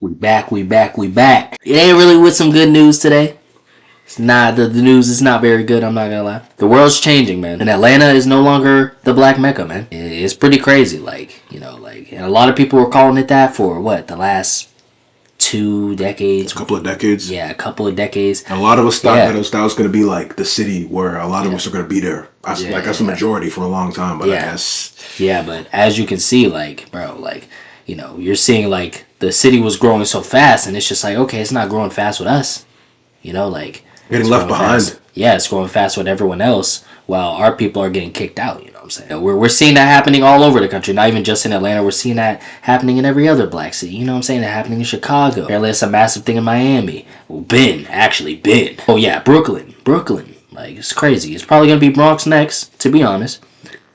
We back, we back, we back. It ain't really with some good news today. It's not, the news is not very good, I'm not gonna lie. The world's changing, man. And Atlanta is no longer the black Mecca, man. It's pretty crazy, and a lot of people were calling it that for what, the last 2 decades? A couple of decades. Yeah, a couple of decades. And a lot of us thought that was going to be like the city where a lot of us are going to be there. That's the majority for a long time, but I guess. Yeah, but as you can see, you're seeing like the city was growing so fast, and it's just like, okay, it's not growing fast with us. Getting left behind. Fast. Yeah, it's growing fast with everyone else, while our people are getting kicked out. You know what I'm saying? We're seeing that happening all over the country, not even just in Atlanta. We're seeing that happening in every other black city. You know what I'm saying? That happening in Chicago. Apparently, it's a massive thing in Miami. Well, Ben. Oh yeah, Brooklyn. Like, it's crazy. It's probably gonna be Bronx next, to be honest.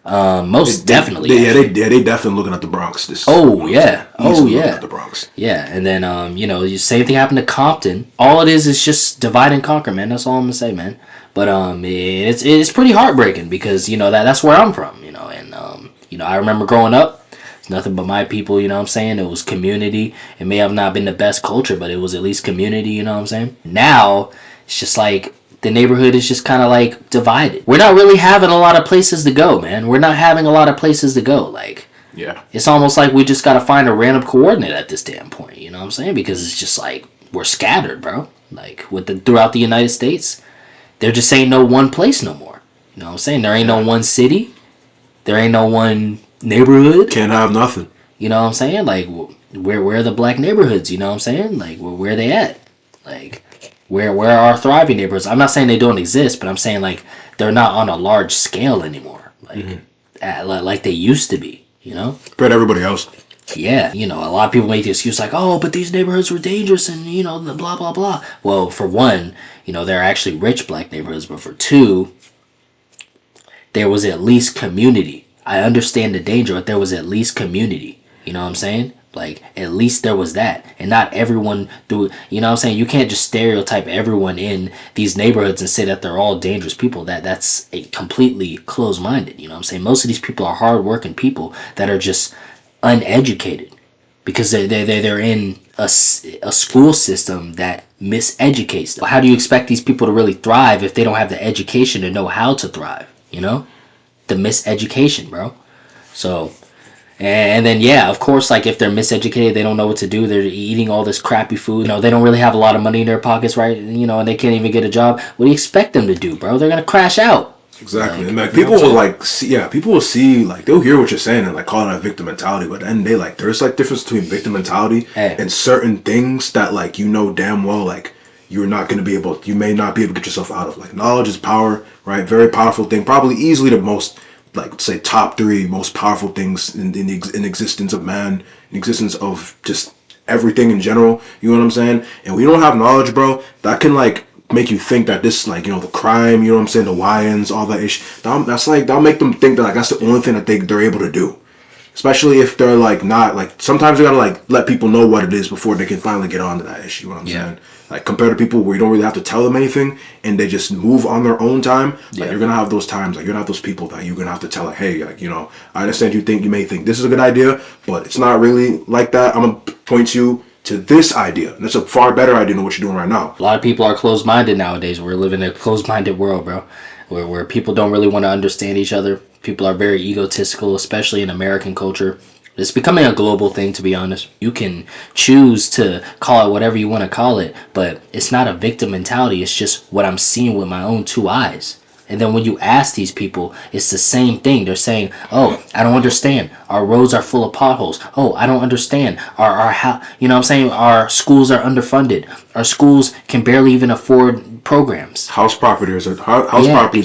Definitely. They definitely looking at the Bronx. Looking at the Bronx. Yeah, and then the same thing happened to Compton. All it is just divide and conquer, man. That's all I'm gonna say, man. But it's pretty heartbreaking because that's where I'm from, and I remember growing up. It's nothing but my people, you know what I'm saying? It was community. It may have not been the best culture, but it was at least community, you know what I'm saying? Now it's just like the neighborhood is just kind of like divided. We're not really having a lot of places to go, man. We're not having a lot of places to go. Yeah. It's almost like we just got to find a random coordinate at this damn point, you know what I'm saying? Because it's just like we're scattered, bro. Throughout the United States, there just ain't no one place no more. You know what I'm saying? There ain't no one city. There ain't no one neighborhood. Can't have nothing. You know what I'm saying? Like, where are the black neighborhoods? You know what I'm saying? Like, where are they at? Like, where are thriving neighborhoods? I'm not saying they don't exist, but I'm saying like they're not on a large scale anymore, like they used to be. You know, compared to everybody else. Yeah, a lot of people make the excuse like, oh, but these neighborhoods were dangerous and the blah blah blah. Well, for one, they're actually rich black neighborhoods, but for two, there was at least community. I understand the danger, but there was at least community. You know what I'm saying? Like, at least there was that. And not everyone you know what I'm saying? You can't just stereotype everyone in these neighborhoods and say that they're all dangerous people. That's a completely closed-minded. You know what I'm saying? Most of these people are hard-working people that are just uneducated because they're in a school system that miseducates them. How do you expect these people to really thrive if they don't have the education to know how to thrive? The miseducation, bro. So... And then, yeah, of course, like, if they're miseducated, they don't know what to do. They're eating all this crappy food. They don't really have a lot of money in their pockets, right? And they can't even get a job. What do you expect them to do, bro? They're going to crash out. Exactly. And, people will see, like, they'll hear what you're saying and, like, call it a victim mentality. But then there's, like, difference between victim mentality and certain things that, like, damn well, like, you may not be able to get yourself out of. Like, knowledge is power, right? Very powerful thing. Probably easily the most... like, say, top 3 most powerful things in existence of man, in existence of just everything in general. You know what I'm saying? And we don't have knowledge, bro. That can, like, make you think that this, like, the crime, you know what I'm saying, the YNs, all that ish. That'll make them think that, like, that's the only thing that they're able to do. Especially if they're, like, not, like, sometimes you gotta, like, let people know what it is before they can finally get onto that issue. You know what I'm saying? Like, compared to people where you don't really have to tell them anything and they just move on their own time, like, you're gonna have those times, like, you're gonna have those people that you're gonna have to tell, like, hey, like, I understand you may think this is a good idea, but it's not really like that. I'm gonna point you to this idea. And it's a far better idea than what you're doing right now. A lot of people are closed-minded nowadays. We're living in a closed-minded world, bro, where people don't really want to understand each other. People are very egotistical, especially in American culture. It's becoming a global thing, to be honest. You can choose to call it whatever you want to call it, but it's not a victim mentality. It's just what I'm seeing with my own 2 eyes. And then when you ask these people, it's the same thing. They're saying, oh, I don't understand. Our roads are full of potholes. Oh, I don't understand. You know what I'm saying? Our schools are underfunded. Our schools can barely even afford programs. House properties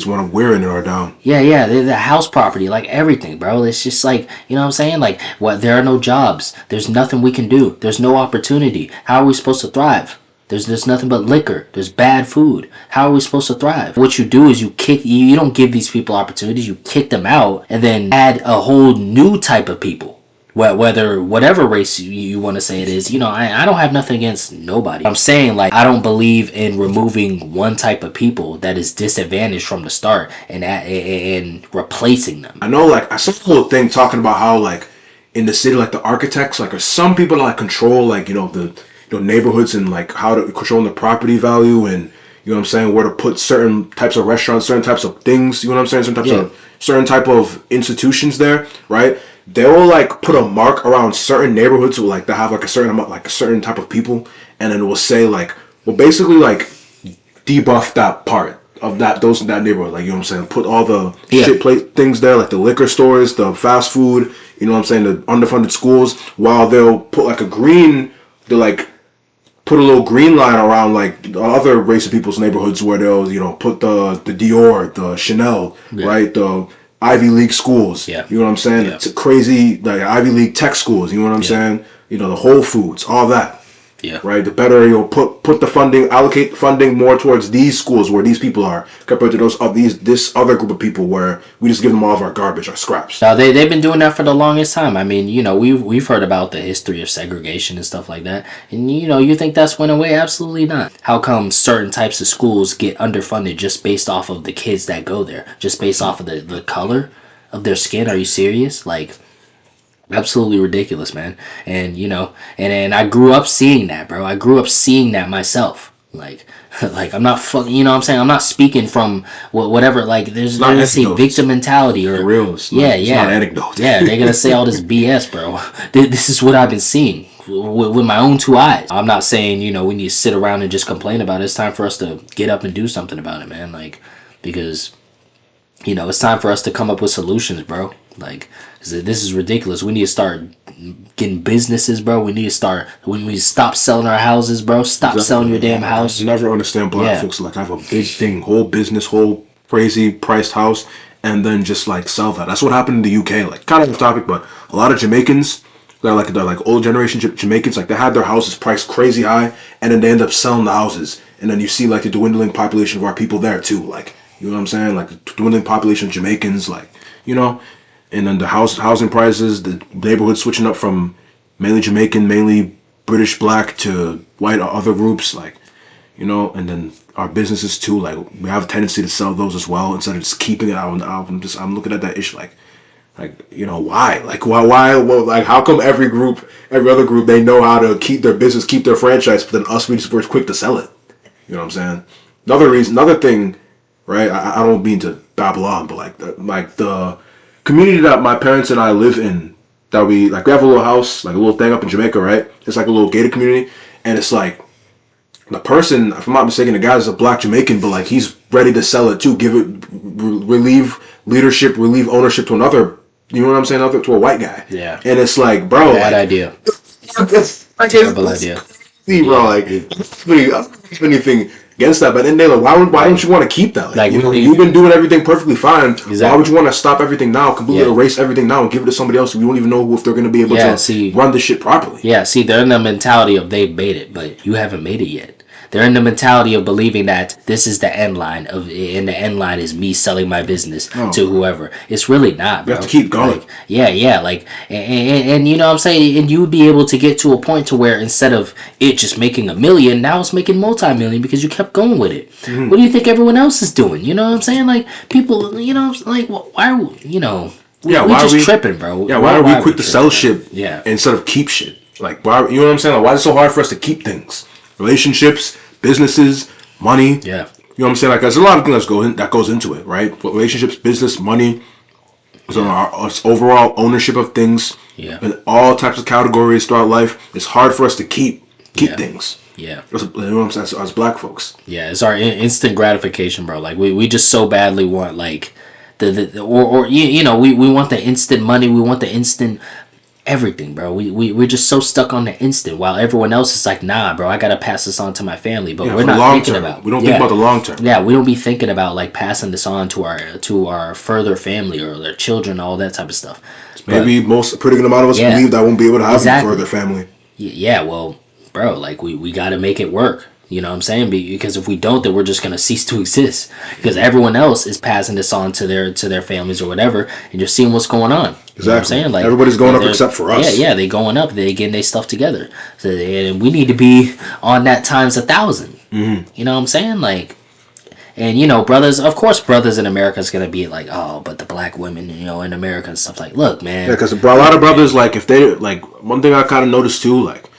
when we're in are down. Yeah, the house property, like everything, bro. It's just like, you know what I'm saying? Like, there are no jobs. There's nothing we can do. There's no opportunity. How are we supposed to thrive? There's nothing but liquor. There's bad food. How are we supposed to thrive? What you do is you don't give these people opportunities. You kick them out and then add a whole new type of people. Whatever race you want to say it is, I don't have nothing against nobody. I'm saying, like, I don't believe in removing one type of people that is disadvantaged from the start and replacing them. I know, like, I saw the whole thing talking about how, like, in the city, like, the architects, like, or some people that, like, control, like, the neighborhoods and like how to control the property value and you know what I'm saying, where to put certain types of restaurants, certain types of things, you know what I'm saying, certain type of institutions there, right? They will like put a mark around certain neighborhoods with like that have like a certain amount, like a certain type of people, and then it will say like, well, basically like debuff that part of that neighborhood, like you know what I'm saying, put all the shit plate things there, like the liquor stores, the fast food, you know what I'm saying, the underfunded schools, while they'll put like a green, they'll like put a little green line around like the other race of people's neighborhoods where they'll, you know, put the Dior, the Chanel, right, the Ivy League schools, you know what I'm saying, it's crazy like Ivy League tech schools, you know what I'm saying, you know, the Whole Foods, all that. Yeah. Right. The better you'll put the funding, allocate funding more towards these schools where these people are compared to this other group of people where we just give them all of our garbage, our scraps. Now they've been doing that for the longest time. I mean, you know, we've heard about the history of segregation and stuff like that, and you know, you think that's went away? Absolutely not. How come certain types of schools get underfunded just based off of the kids that go there, just based off of the color of their skin? Are you serious? Like. Absolutely ridiculous, man. And you know, and I grew up seeing that, bro. I grew up seeing that myself. Like I'm not fucking, you know what I'm saying? I'm not speaking from whatever, like there's not gonna say victim mentality or real. It's not anecdotes. Yeah, they're gonna say all this BS, bro. This is what I've been seeing with my own two eyes. I'm not saying, you know, we need to sit around and just complain about it. It's time for us to get up and do something about it, man. Like, because you know, it's time for us to come up with solutions, bro. Like, this is ridiculous. We need to start getting businesses, bro. We need to stop selling our houses, bro. Stop selling your damn house. I never understand black folks like I have a big thing, whole business, whole crazy priced house, and then just like sell that. That's what happened in the UK. Like, kind of off topic, but a lot of Jamaicans, they're like old generation Jamaicans, like they had their houses priced crazy high, and then they end up selling the houses, and then you see like the dwindling population of our people there too, like. You know what I'm saying? Like the dwindling population of Jamaicans, like, you know, and then the housing prices, the neighborhood switching up from mainly Jamaican, mainly British black to white or other groups, like, you know, and then our businesses too, like we have a tendency to sell those as well instead of just keeping it out on the album. I'm looking at that issue like, you know, why? Like why like how come every other group, they know how to keep their business, keep their franchise, but then us we're quick to sell it. You know what I'm saying? Another thing. Right, I don't mean to babble on, but like the community that my parents and I live in, that we have a little house, like a little thing up in Jamaica, right? It's like a little gated community, and it's like the person, if I'm not mistaken, the guy is a black Jamaican, but like he's ready to sell it too, give it, relieve ownership to another, you know what I'm saying, to a white guy. Yeah. And it's like, bro, bad idea. Terrible idea. See, bro, like anything against that, but then they're like, why don't you want to keep that? Like you've been doing everything perfectly fine. Exactly. Why would you want to stop everything now, completely erase everything now, and give it to somebody else? We don't even know if they're going to be able to run this shit properly. Yeah, see, they're in the mentality of they've made it, but you haven't made it yet. They're in the mentality of believing that this is the end line and the end line is me selling my business to whoever. It's really not, bro. You have to keep going. Like, like, and you know what I'm saying? And you would be able to get to a point to where instead of it just making $1 million, now it's making multi-million because you kept going with it. Mm-hmm. What do you think everyone else is doing? You know what I'm saying? Like, people, you know, like, why are, you know, we just tripping, bro. Yeah, why are we quick to sell shit instead of keep shit? Like, why, you know what I'm saying? Like, why is it so hard for us to keep things? Relationships, businesses, money. Yeah. You know what I'm saying? Like, there's a lot of things that goes into it, right? Relationships, business, money, our overall ownership of things, in all types of categories throughout life. It's hard for us to keep things. Yeah. You know what I'm saying? As black folks. Yeah, it's our instant gratification, bro. Like, we just so badly want, like, you know, we want the instant money. We want the instant everything, bro. We're just so stuck on the instant, while everyone else is like, nah, bro, I gotta pass this on to my family. But we're not thinking about. We don't think about the long term. Yeah, we don't be thinking about like passing this on to our further family or their children, all that type of stuff. Maybe a pretty good amount of us believe that won't be able to have a further family. Yeah, well, bro, like we gotta make it work. You know what I'm saying? Because if we don't, then we're just gonna cease to exist. Because everyone else is passing this on to their families or whatever, and you're seeing what's going on. Exactly. You know what I'm saying? Like, everybody's going up except for us. Yeah, they going up. They getting their stuff together. So, and we need to be on that times 1,000. Mm-hmm. You know what I'm saying? Like, and you know, brothers in America is gonna be like, oh, but the black women, you know, in America and stuff. Like, look, man. Yeah, because a lot of brothers, like, if they, like, one thing I kind of noticed too, like,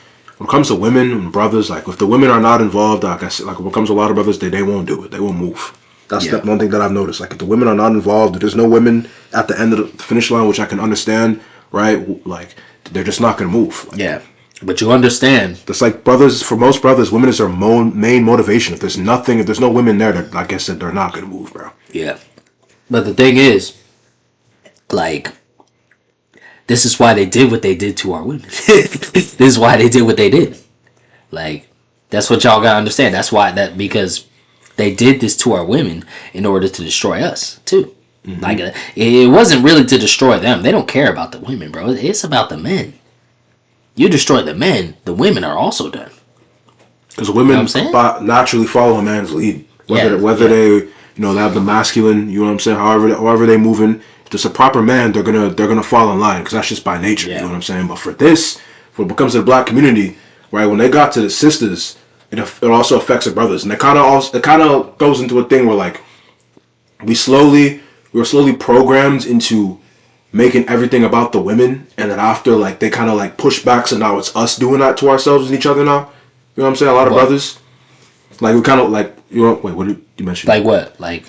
when it comes to women and brothers, like if the women are not involved, like I said, like when it comes to a lot of brothers, they won't do it. They won't move. That's the one thing that I've noticed. Like if the women are not involved, there's no women at the end of the finish line, which I can understand, right? Like they're just not gonna move. Like, yeah, but you understand. It's like brothers. For most brothers, women is their main motivation. If there's no women there, like I said, they're not gonna move, bro. Yeah, but the thing is, like, this is why they did what they did to our women. This is why they did what they did. Like, that's what y'all gotta understand. That's why because they did this to our women in order to destroy us too. Mm-hmm. Like, it wasn't really to destroy them. They don't care about the women, bro. It's about the men. You destroy the men, the women are also done. Because women naturally follow a man's lead, whether they they have the masculine. You know what I'm saying? However they moving, if there's a proper man, they're gonna fall in line because that's just by nature. Yeah. You know what I'm saying? But for when it comes to the black community, right? When they got to the sisters, it also affects the brothers, and it kind of goes into a thing where like we were slowly programmed into making everything about the women, and then after like they kind of like push back, so now it's us doing that to ourselves and each other now. You know what I'm saying? A lot of brothers, like we kind of like wait, what did you mention? Like what? Like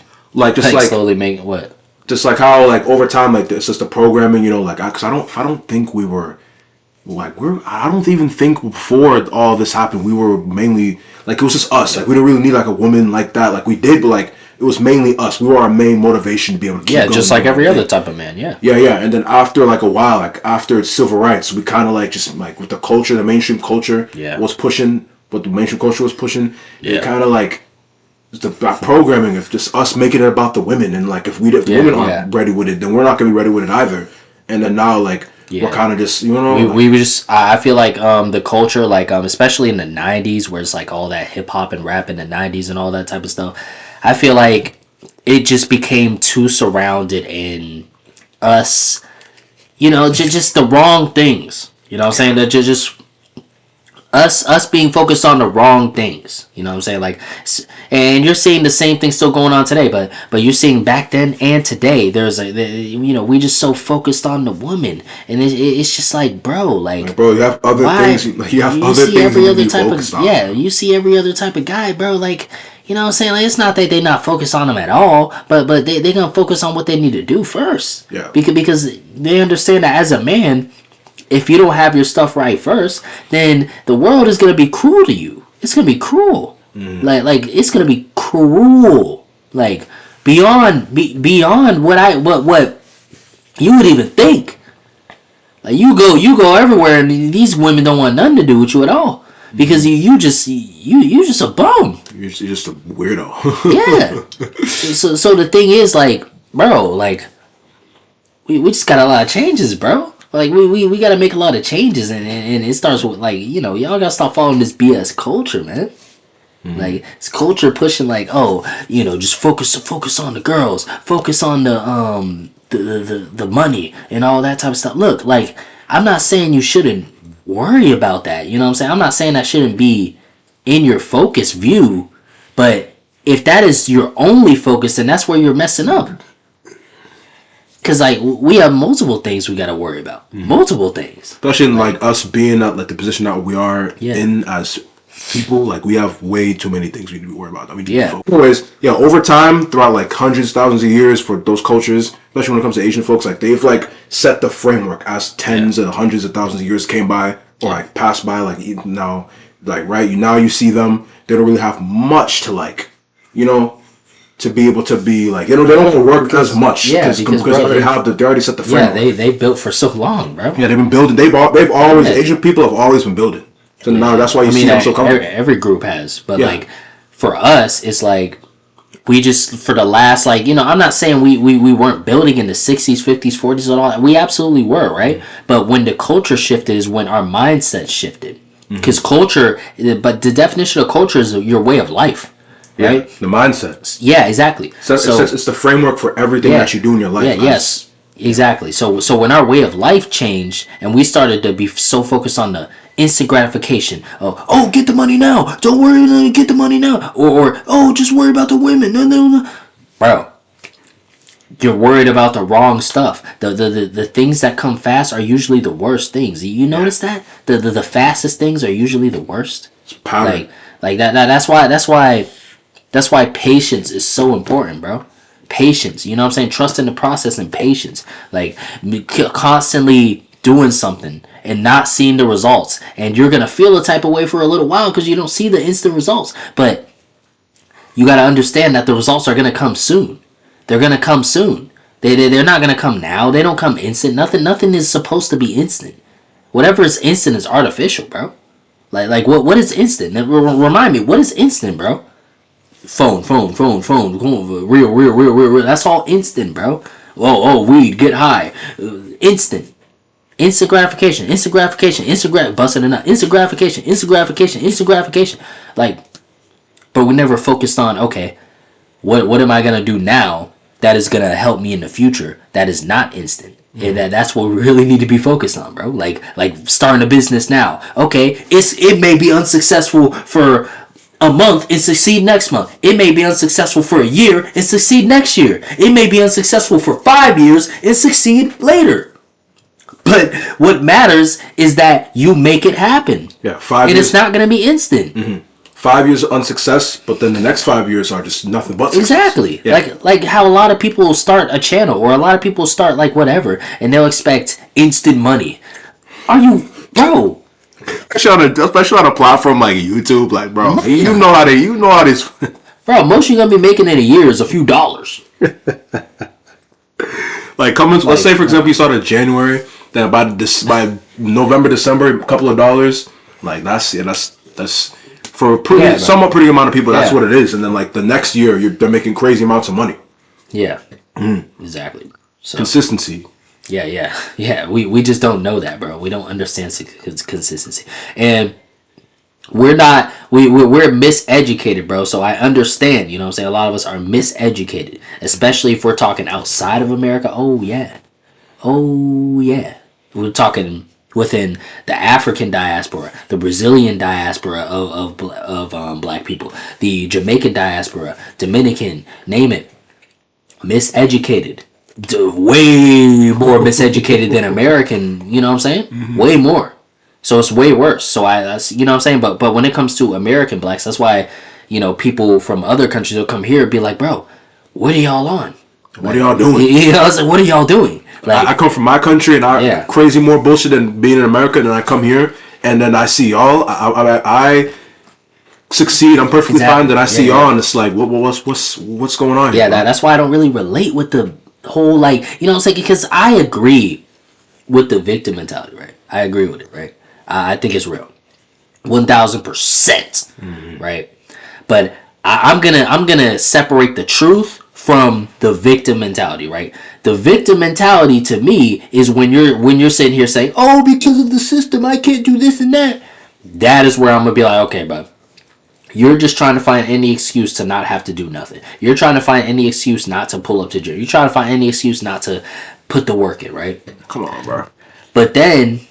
just like slowly making what? Just like how like over time, like it's just the programming, like because I don't think we were like I don't even think before all this happened we were mainly like it was just us. Like we didn't really need like a woman like that. Like we did, but like it was mainly us. We were our main motivation to be able to keep going. Just like every other type of man. Yeah. And then after like a while, like after civil rights, we kind of like just like with the culture, the mainstream culture was pushing what the mainstream culture was pushing. It kind of like the programming of just us making it about the women, and like if women aren't ready with it, then we're not gonna be ready with it either. And then now like we're kind of just we just I feel like the culture like especially in the 90s where it's like all that hip hop and rap in the 90s and all that type of stuff. I feel like it just became too surrounded in us, just the wrong things. You know what I'm saying? That just us being focused on the wrong things. You know what I'm saying? Like, and you're seeing the same thing still going on today, but you're seeing back then and today. We just so focused on the woman, and it's just like, bro, you have other things. You have other things every other type of on. Yeah, you see every other type of guy, bro. Like, you know what I'm saying? Like, it's not that they not focused on them at all, but they gonna focus on what they need to do first. Yeah. Because they understand that as a man, if you don't have your stuff right first, then the world is gonna be cruel to you. It's gonna be cruel. Like it's gonna be cruel. Like beyond what you would even think. Like you go everywhere, and these women don't want nothing to do with you at all because you just a bum. You're just a weirdo. Yeah. So the thing is, like, bro, like we just got a lot of changes, bro. Like we got to make a lot of changes, and it starts with like y'all gotta stop following this BS culture, man. Mm-hmm. Like it's culture pushing like just focus on the girls, focus on the money and all that type of stuff. Look, like I'm not saying you shouldn't worry about that. You know what I'm saying? I'm not saying that shouldn't be in your focus view, but if that is your only focus, then that's where you're messing up. Because, like, we have multiple things we got to worry about. Mm-hmm. Multiple things. Especially in, like, us being at, like, the position that we are in as people. Like, we have way too many things we need to be worried about. Anyways, over time, throughout, like, hundreds, thousands of years for those cultures, especially when it comes to Asian folks, like, they've, like, set the framework as tens and hundreds of thousands of years came by or, like, passed by. Like, now, like, right, now you see them. They don't really have much to, like, to be able to be like they don't work as much because they already set the framework. Yeah, they built for so long, bro. Yeah, they've been building. They've always Asian people have always been building. So now that's why you see them so comfortable. Every group has, but like for us, it's like we just for the last I'm not saying we weren't building in the 60s, 50s, 40s, and all that. We absolutely were, right? But when the culture shifted is when our mindset shifted. Because culture, but the definition of culture is your way of life. Right? The mindset. Yeah, exactly. So it's the framework for everything that you do in your life. Yeah, yes. Exactly. So when our way of life changed and we started to be so focused on the instant gratification of, get the money now. Don't worry, get the money now. Or just worry about the women. No. Bro, You're worried about the wrong stuff. The things that come fast are usually the worst things. You notice that? The fastest things are usually the worst. It's power. Like that's why patience is so important, bro. Patience. You know what I'm saying? Trust in the process and patience. Like constantly doing something and not seeing the results. And you're gonna feel a type of way for a little while because you don't see the instant results. But you gotta understand that the results are gonna come soon. They're gonna come soon. They're not gonna come now. They don't come instant. Nothing is supposed to be instant. Whatever is instant is artificial, bro. Like what is instant? Remind me, what is instant, bro? Phone, real. That's all instant, bro. Weed, get high, instant gratification, busting it up, instant gratification. Like, but we never focused on, okay, what am I gonna do now that is gonna help me in the future that is not instant. And that's what we really need to be focused on, bro. Like starting a business now. Okay, it may be unsuccessful for a month and succeed next month. It may be unsuccessful for a year and succeed next year. It may be unsuccessful for 5 years and succeed later. But what matters is that you make it happen. Yeah, 5 years. And it's not going to be instant. 5 years of unsuccess, but then the next 5 years are just nothing but success. Exactly. Yeah. Like how a lot of people will start a channel or a lot of people start like whatever and they'll expect instant money. Are you, bro? Especially on a platform like YouTube, like, bro, you know how this. Bro, most you're gonna be making in a year is a few dollars. Like let's say for example you start in January, then by November, December, a couple of dollars. Like that's for a somewhat pretty amount of people. That's what it is. And then like the next year, they're making crazy amounts of money. Yeah, exactly. So, consistency. Yeah. We just don't know that, bro. We don't understand consistency, and we're miseducated, bro. So I understand. You know what I'm saying? A lot of us are miseducated, especially if we're talking outside of America. Oh yeah. We're talking within the African diaspora, the Brazilian diaspora of black people, the Jamaican diaspora, Dominican, name it. Miseducated. Way more miseducated than American, you know what I'm saying? Way more. So it's way worse. So that's, you know what I'm saying? But when it comes to American blacks, that's why, you know, people from other countries will come here and be like, bro, what are y'all on? What are y'all doing? You know, what are y'all doing? Like, I come from my country and I crazy more bullshit than being in America, and then I come here and then I see y'all. I succeed. I'm perfectly fine. Then I see y'all and it's like, what's going on? Yeah, that's why I don't really relate with the whole, like, you know what I'm saying? Because I agree with the victim mentality, right? I agree with it, right? I think it's real, 1000%, right? But I'm gonna separate the truth from the victim mentality, right? The victim mentality to me is when you're sitting here saying, oh, because of the system, I can't do this and that. That is where I'm gonna be like, okay, bud. You're just trying to find any excuse to not have to do nothing. You're trying to find any excuse not to pull up to gym. You're trying to find any excuse not to put the work in, right? Come on, bro. But then,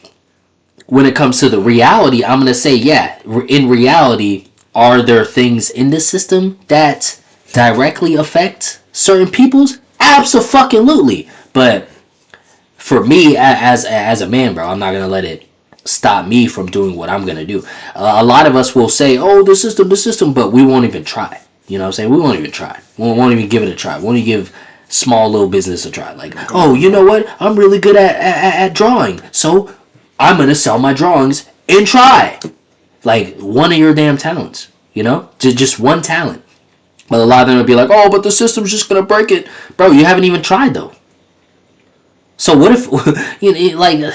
when it comes to the reality, I'm going to say, yeah, in reality, are there things in the system that directly affect certain peoples? Abso-fucking-lutely. But for me, as a man, bro, I'm not going to let it stop me from doing what I'm going to do. A lot of us will say, oh, the system, but we won't even try. You know what I'm saying? We won't even try. We won't even give it a try. We won't even give small little business a try. Like, oh, you know what? I'm really good at drawing. So I'm going to sell my drawings and try. Like, one of your damn talents. You know? Just one talent. But a lot of them will be like, oh, but the system's just going to break it. Bro, you haven't even tried, though. So what if, you know, like,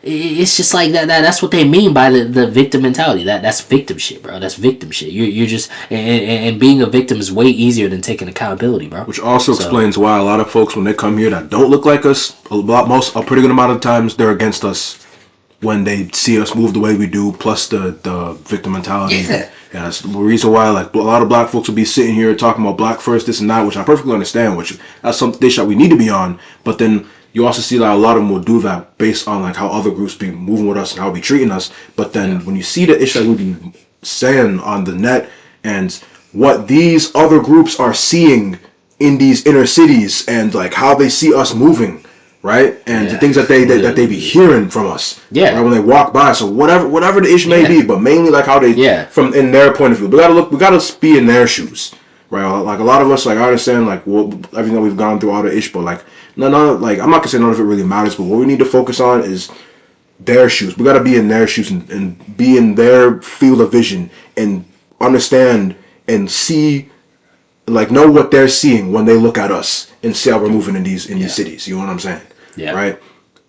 it's just like that. That's what they mean by the victim mentality. That's victim shit, bro. That's victim shit. You're just and being a victim is way easier than taking accountability, bro. Which also explains why a lot of folks, when they come here that don't look like us, a pretty good amount of times they're against us when they see us move the way we do. Plus the victim mentality. Yeah, that's the reason why like a lot of black folks will be sitting here talking about black first, this and that, which I perfectly understand. Which that's some dish that we need to be on, but then. You also see that a lot of them will do that based on like how other groups be moving with us and how we treating us. But then when you see the issue that we be saying on the net and what these other groups are seeing in these inner cities and like how they see us moving, right? And the things that they be hearing from us, right, when they walk by. So whatever the issue may be, but mainly like how they from in their point of view. We gotta be in their shoes, right? Like a lot of us, like I understand, like everything that we've gone through, all the issue, but like none, like I'm not gonna say none of it really matters, but what we need to focus on is their shoes. We gotta be in their shoes and be in their field of vision and understand and see, like know what they're seeing when they look at us and see how we're moving in these cities. You know what I'm saying? Yeah. Right.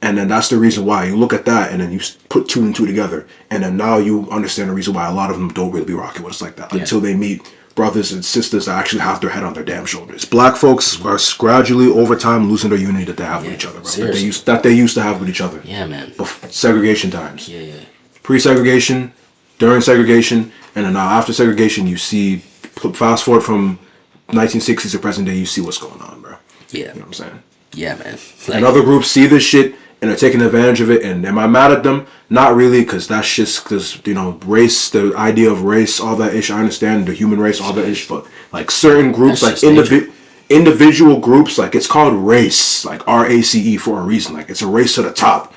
And then that's the reason why you look at that and then you put two and two together, and then now you understand the reason why a lot of them don't really be rocking with us like that until they meet brothers and sisters that actually have their head on their damn shoulders. Black folks are gradually over time losing their unity that they have with each other, bro. That they used to have with each other. Yeah, man. Segregation times. Yeah. Pre-segregation, during segregation, and then now after segregation, you see. Fast forward from 1960s to present day, you see what's going on, bro. Yeah. You know what I'm saying? Yeah, man. Like, and other groups see this shit and are taking advantage of it. And am I mad at them? Not really, because that's just because, you know, race, the idea of race, all that ish. I understand the human race, all that ish. But like certain groups, that's like individual groups, like it's called race, like RACE for a reason. Like it's a race to the top,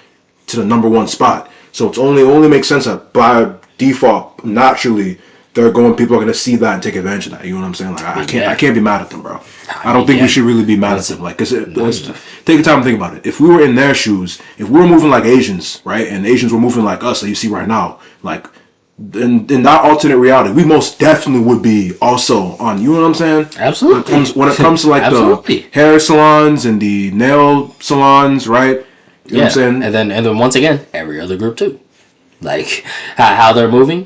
to the number one spot. So it's only makes sense that by default, naturally, people are gonna see that and take advantage of that. You know what I'm saying? Like I can't be mad at them, bro. I don't think we should really be mad at them. Like, take the time to think about it. If we were in their shoes, if we were moving like Asians, right, and Asians were moving like us, that you see right now, like in that alternate reality, we most definitely would be also on. You know what I'm saying? Absolutely. When it comes to like the hair salons and the nail salons, right? You know what I'm saying? And then once again, every other group too. Like how they're moving.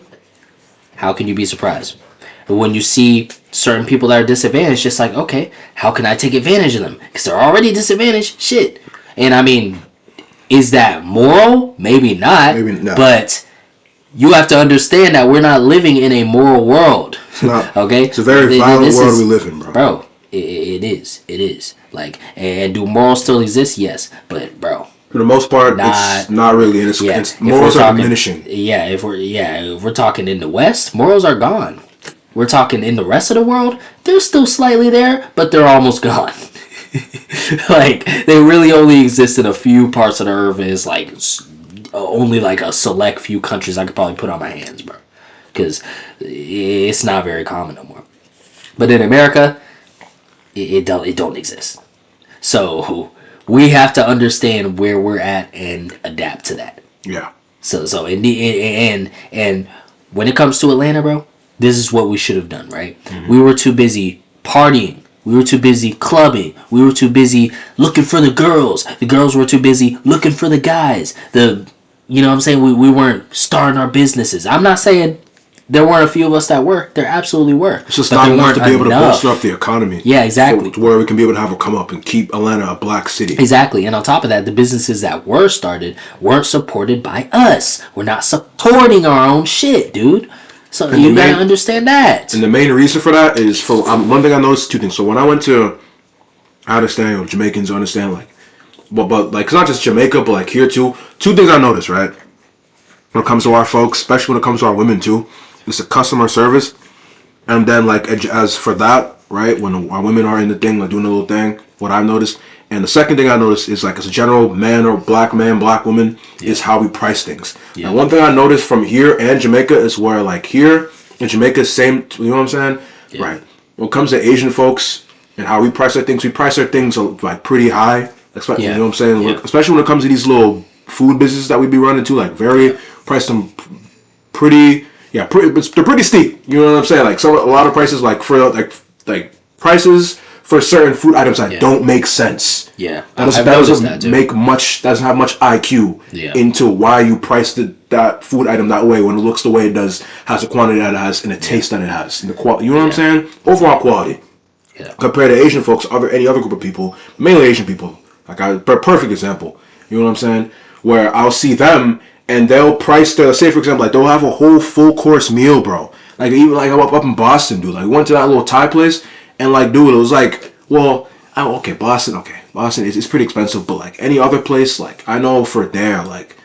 How can you be surprised? But when you see certain people that are disadvantaged, just like, okay, how can I take advantage of them? Because they're already disadvantaged. Shit. And I mean, is that moral? Maybe not. But you have to understand that we're not living in a moral world. Okay? It's a very violent world we live in, bro. Bro, it is. It is. Like, and do morals still exist? Yes. But, bro. For the most part, it's not really. It's morals are diminishing. Yeah, if we're talking in the West, morals are gone. We're talking in the rest of the world, they're still slightly there, but they're almost gone. Like, they really only exist in a few parts of the earth. It's like only like a select few countries I could probably put on my hands, bro. Because it's not very common no more. But in America, it don't exist. So we have to understand where we're at and adapt to that. Yeah. So and when it comes to Atlanta, bro, this is what we should have done, right? Mm-hmm. We were too busy partying. We were too busy clubbing. We were too busy looking for the girls. The girls were too busy looking for the guys. You know what I'm saying? We weren't starting our businesses. I'm not saying there weren't a few of us that were. There absolutely were. It's just not enough to be able to bolster up the economy. Yeah, exactly. To where we can be able to have it come up and keep Atlanta a black city. Exactly. And on top of that, the businesses that were started weren't supported by us. We're not supporting our own shit, dude. So and you gotta understand that. And the main reason for that is one thing I noticed, two things. So when I went to, I understand, you know, Jamaicans understand, like, but like, it's not just Jamaica, but like here too. Two things I noticed, right? When it comes to our folks, especially when it comes to our women too. It's the customer service, and then like as for that, right, when our women are in the thing, like doing the little thing, what I've noticed, and the second thing I noticed is like as a general man or black man, black woman, is how we price things. Yeah. And one thing I noticed from here and Jamaica is where like here in Jamaica, same, you know what I'm saying, right? When it comes to Asian folks and how we price our things like pretty high, especially, you know what I'm saying, like, especially when it comes to these little food businesses that we be running to, like very price them pretty. Yeah, they're pretty steep. You know what I'm saying? Like a lot of prices, like for like prices for certain food items that don't make sense. Yeah, that doesn't make much. Doesn't have much IQ into why you priced that food item that way when it looks the way it does, has the quantity that it has, and the taste that it has, and the quality. You know what I'm saying? Overall quality. Yeah. Compared to Asian folks, any other group of people, mainly Asian people. Like perfect example. You know what I'm saying? Where I'll see them. And they'll price say for example, like they'll have a whole full course meal, bro. Like even like up in Boston, dude. Like went to that little Thai place, and like dude, it was like, well, Boston, it's pretty expensive, but like any other place, like I know for there, like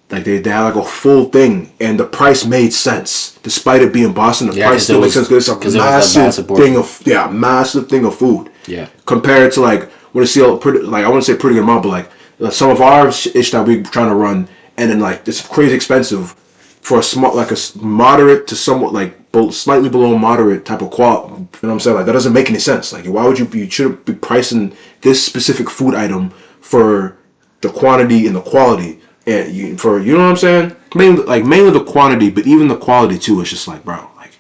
Like they had like a full thing, and the price made sense despite it being Boston. The price still makes sense because it's a massive thing of massive thing of food. Yeah. Compared to like what I see, like I wouldn't say pretty good amount, but like some of our ish that we trying to run, and then like it's crazy expensive for a small, like a moderate to somewhat like slightly below moderate type of quality. You know what I'm saying? Like that doesn't make any sense. Like why would you shouldn't be pricing this specific food item for the quantity and the quality. And you know what I'm saying? Mainly the quantity, but even the quality too. It's just like, bro, like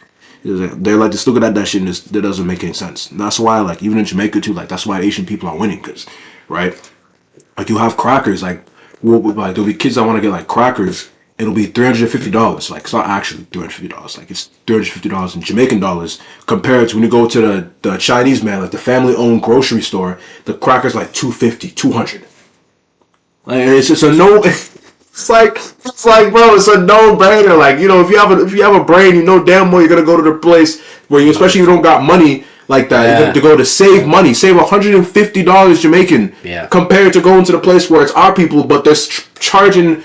they're like just looking at that shit and that doesn't make any sense. And that's why, like, even in Jamaica too, like that's why Asian people are winning, cause, right? Like you have crackers, like there'll be kids that want to get like crackers. It'll be $350. Like it's not actually $350. Like it's $350 in Jamaican dollars compared to when you go to the Chinese man, like the family-owned grocery store. The crackers like $250, $200. Like it's just a no. It's like, bro, it's a no-brainer. Like, you know, if you have a brain, you know damn well you're gonna go to the place where you, especially if you don't got money like that, you're to go to save money, save $150 Jamaican, compared to going to the place where it's our people, but they're charging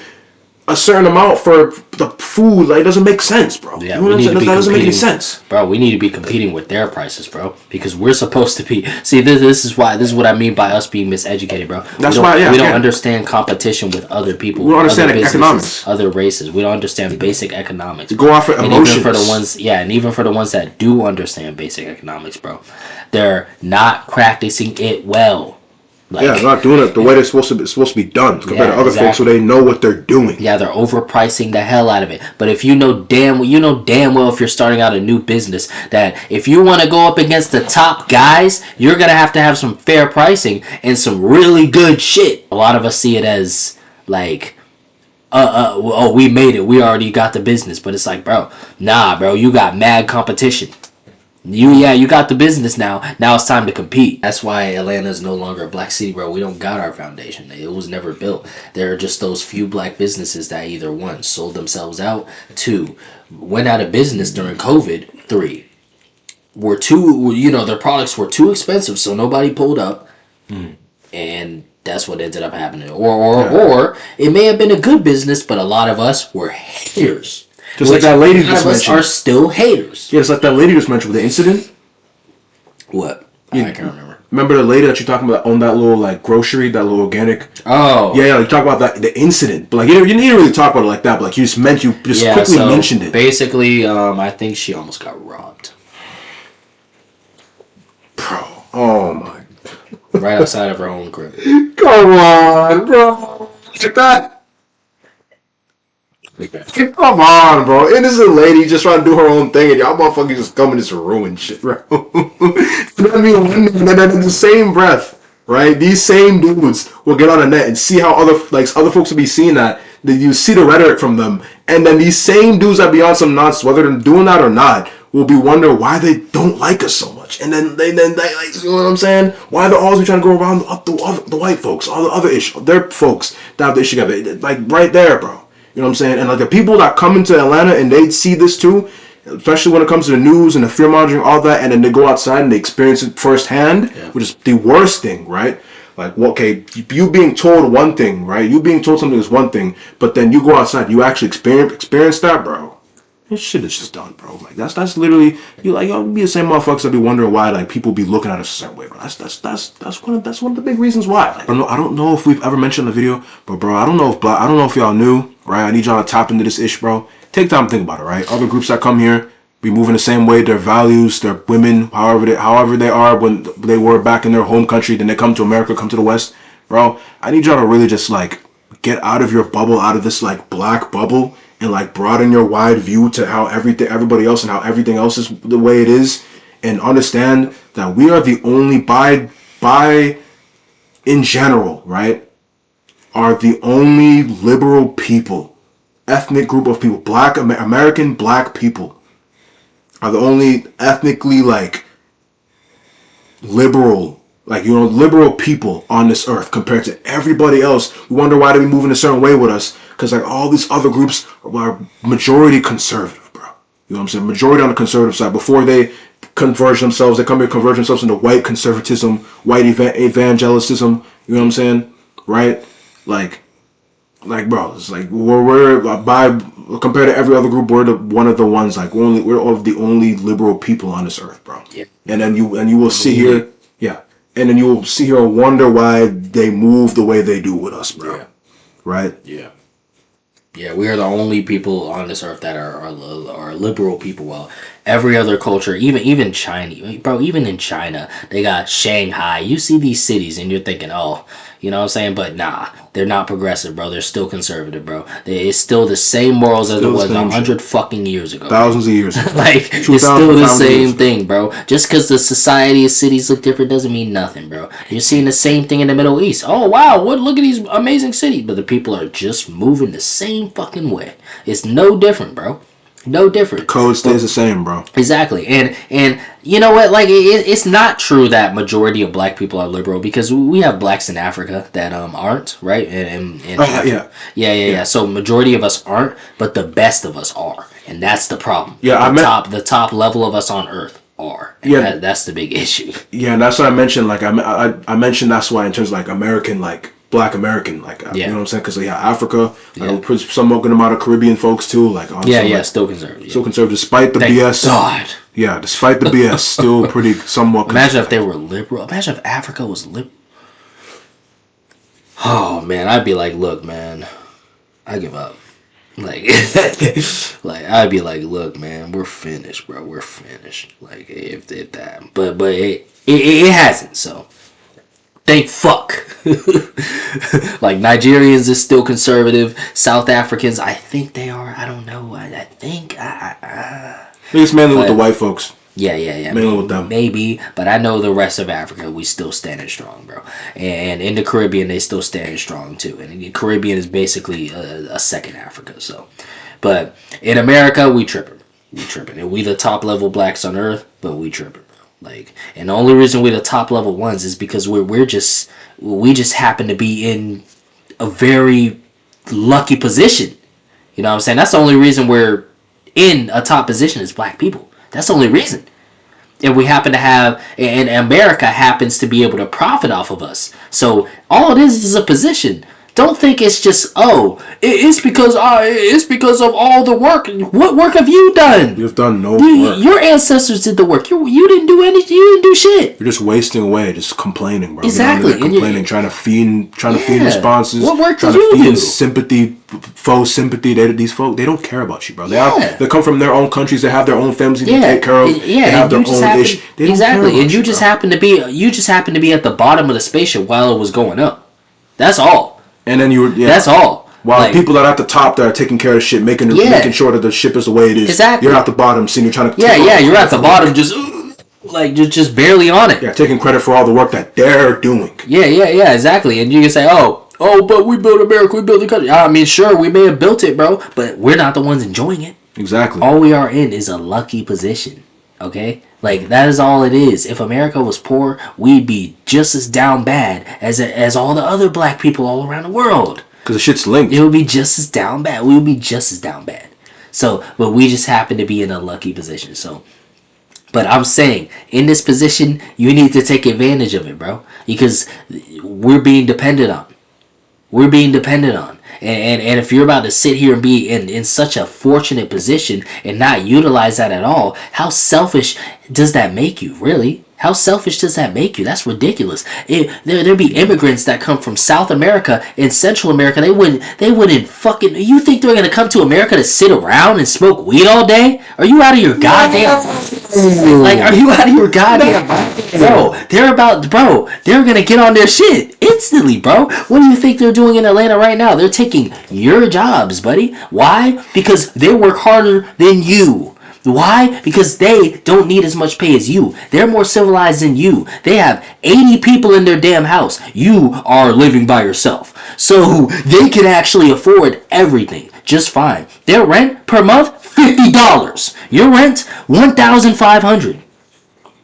a certain amount for the food. Like, it doesn't make sense, bro. Yeah, you know what I'm saying? That doesn't make any sense, bro. We need to be competing with their prices, bro, because we're supposed to be. See, this is what I mean by us being miseducated, bro. That's why we don't understand competition with other people. We don't understand economics, other races. We don't understand basic economics. Go off of emotions. Even for the ones, and even for the ones that do understand basic economics, bro, they're not practicing it well. Like, they're not doing it the way it's supposed to be done compared to other folks, so they know what they're doing. Yeah, they're overpricing the hell out of it. But if you know damn well if you're starting out a new business that if you want to go up against the top guys, you're gonna have to have some fair pricing and some really good shit. A lot of us see it as like, oh, we made it, we already got the business, but it's like, bro, nah, bro, you got mad competition. You got the business now. Now it's time to compete. That's why Atlanta is no longer a black city, bro. We don't got our foundation. It was never built. There are just those few black businesses that either one sold themselves out, two went out of business during COVID, three were their products were too expensive, so nobody pulled up, and that's what ended up happening. Or it may have been a good business, but a lot of us were haters. Just like that lady just mentioned. Are still haters. Yeah, it's like that lady just mentioned with the incident. What? I can't remember. Remember the lady that you're talking about on that little like grocery, that little organic? Oh. Yeah, you talk about that the incident, but like you didn't really talk about it like that. But like you just quickly mentioned it. Basically, I think she almost got robbed. Bro, oh my! Right outside of her own crib. Come on, bro. Like that. Come on, bro. Innocent lady just trying to do her own thing, and y'all motherfuckers just coming to ruin shit, bro. I mean, in the same breath, right? These same dudes will get on the net and see how other folks will be seeing that. You see the rhetoric from them, and then these same dudes that be on some nonsense, whether they're doing that or not, will be wondering why they don't like us so much. And then they like, you know what I'm saying? Why they're always trying to go around the white folks, all the other issue, their folks that have the issue together, like right there, bro. You know what I'm saying? And like the people that come into Atlanta and they see this too, especially when it comes to the news and the fear mongering, all that, and then they go outside and they experience it firsthand, which is the worst thing, right? Like, well, okay, you being told one thing, right? You being told something is one thing, but then you go outside, you actually experience that, bro. This shit is just done, bro. Like that's literally y'all be the same motherfuckers that be wondering why like people be looking at us a certain way, bro. That's one of the big reasons why. Like, I don't know if we've ever mentioned in the video, but bro, I don't know if y'all knew, right? I need y'all to tap into this ish, bro. Take time to think about it, right? Other groups that come here be moving the same way. Their values, their women, however they are when they were back in their home country, then they come to America, come to the West, bro. I need y'all to really just like get out of your bubble, out of this like black bubble. And like broaden your wide view to how everybody else and how everything else is the way it is, and understand that we are the only by in general, right, are the only liberal people, ethnic group of people, black American black people are the only ethnically like liberal. Like, you know, liberal people on this earth compared to everybody else. We wonder why they be moving a certain way with us. Because, like, all these other groups are majority conservative, bro. You know what I'm saying? Majority on the conservative side. Before they converge themselves, they come here converge themselves into white conservatism, white evangelicism. You know what I'm saying? Right? Like, like, bro, it's like we're by compared to every other group, we're one of the ones like we're all of the only liberal people on this earth, bro. Yeah. And then you will see here, yeah, and then you will see here and wonder why they move the way they do with us, bro. Yeah. Right? Yeah. Yeah, we are the only people on this earth that are liberal people. Well, every other culture, even China, bro, even in China, they got Shanghai. You see these cities and you're thinking, oh, you know what I'm saying? But nah, they're not progressive, bro. They're still conservative, bro. It's still the same morals as it was 100 fucking years ago. Thousands of years ago. Like, it's still the same thing, bro. Just because the society of cities look different doesn't mean nothing, bro. You're seeing the same thing in the Middle East. Oh, wow, look at these amazing cities. But the people are just moving the same fucking way. It's no different, bro. No different. The code stays the same, bro. Exactly. And you know what? Like, it's not true that majority of black people are liberal, because we have blacks in Africa that aren't, right? Yeah. So majority of us aren't, but the best of us are, and that's the problem. Yeah, the top level of us on earth are. And that's the big issue. Yeah, and that's what I mentioned. Like I mentioned that's why in terms of like American, like Black American, like you know what I'm saying? Because Africa, like some good amount of Caribbean folks too, like still conservative. Still conservative despite the Thank BS. God. Yeah, despite the BS, still pretty somewhat. Imagine if they were liberal. Imagine if Africa was liberal. Oh man, I'd be like, look, man, I give up. Like, like I'd be like, look, man, we're finished, bro. We're finished. Like, if that, but it hasn't. So, thank fuck. Like, Nigerians is still conservative. South Africans, I think they are. I don't know. I think. It's mainly with the white folks. Yeah. Mainly with them. Maybe, but I know the rest of Africa, we still standing strong, bro. And in the Caribbean, they still standing strong too. And the Caribbean is basically a second Africa. So, but in America, we tripping. And we the top level blacks on earth, but we tripping. Like, and the only reason we're the top level ones is because we just happen to be in a very lucky position. You know what I'm saying? That's the only reason we're in a top position as black people. That's the only reason. And we happen to have, and America happens to be able to profit off of us. So all it is a position. Don't think it's just, it's because of all the work. What work have you done? You've done no work. Your ancestors did the work. You didn't do anything. You didn't do shit. You're just wasting away, just complaining, bro. Exactly. Complaining, trying to feed responses. What work did you do? Trying to feed sympathy, faux sympathy. These folks, they don't care about you, bro. They come from their own countries. They have their own families to take care of. They have their own issues. Exactly. And you just happen to be at the bottom of the spaceship while it was going up. That's all. And then that's all. While the people that are at the top that are taking care of shit, making sure that the ship is the way it is. Exactly. You're at the bottom, seeing you're trying to. You're at the bottom, just barely on it. Yeah, taking credit for all the work that they're doing. Yeah, exactly. And you can say, but we built America, we built the country. I mean, sure, we may have built it, bro, but we're not the ones enjoying it. Exactly. All we are in is a lucky position. Okay? Like, that is all it is. If America was poor, we'd be just as down bad as all the other black people all around the world. Because the shit's linked. It would be just as down bad. We would be just as down bad. So, but we just happen to be in a lucky position. So, but I'm saying, in this position, you need to take advantage of it, bro. Because we're being dependent on. And if you're about to sit here and be in such a fortunate position and not utilize that at all, how selfish does that make you, really? How selfish does that make you? That's ridiculous. There'd be immigrants that come from South America and Central America. They wouldn't fucking. You think they're gonna come to America to sit around and smoke weed all day? Are you out of your goddamn? Like, are you out of your goddamn? Bro, they're gonna get on their shit instantly, bro. What do you think they're doing in Atlanta right now? They're taking your jobs, buddy. Why? Because they work harder than you. Why? Because they don't need as much pay as you. They're more civilized than you. They have 80 people in their damn house. You are living by yourself. So they can actually afford everything just fine. Their rent per month, $50. Your rent, $1,500.